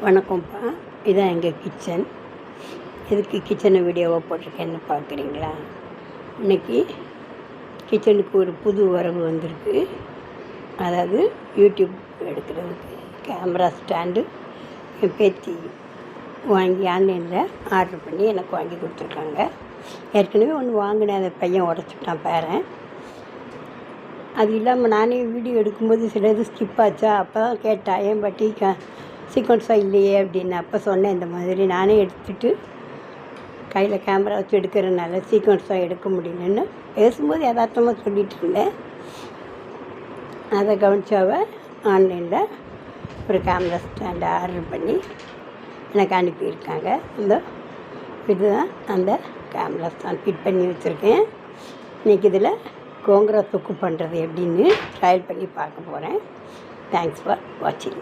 வணக்கம்ப்பா. இதான் எங்கள் கிச்சன். எதுக்கு கிச்சனை வீடியோவாக போட்டிருக்கேன்னு பார்க்குறீங்களா? இன்றைக்கி கிச்சனுக்கு ஒரு புது வரவு வந்திருக்கு. அதாவது யூடியூப் எடுக்கிறதுக்கு கேமரா ஸ்டாண்டு என் பேத்தி வாங்கி ஆன்லைனில் ஆர்டர் பண்ணி எனக்கு வாங்கி கொடுத்துருக்காங்க. ஏற்கனவே ஒன்று வாங்கினேன், அந்த பையன் உடச்சிட்டான் பேரன். அது இல்லாமல் நானே வீடியோ எடுக்கும்போது சில இது ஸ்கிப் ஆச்சா, அப்போ தான் கேட்டேன், ஏன் பாட்டி சீக்வன்ஸாக இல்லையே அப்படின்னு. அப்போ சொன்னேன், இந்த மாதிரி நானே எடுத்துகிட்டு கையில் கேமரா வச்சு எடுக்கிறதுனால சீக்வன்ஸாக எடுக்க முடியலன்னு பேசும்போது யதார்த்தமாக சொல்லிகிட்டு இருந்தேன். அதை கவனிச்சாவ ஆன்லைனில் ஒரு கேமரா ஸ்டாண்டை ஆர்டர் பண்ணி எனக்கு அனுப்பியிருக்காங்க. இதுதான் அந்த கேமரா ஸ்டாண்ட் ஃபிட் பண்ணி வச்சுருக்கேன். இன்றைக்கி இதில் கோங்கரா தொக்கு பண்ணுறது எப்படின்னு ட்ரையல் பண்ணி பார்க்க போகிறேன். தேங்க்ஸ் ஃபார் வாட்சிங்.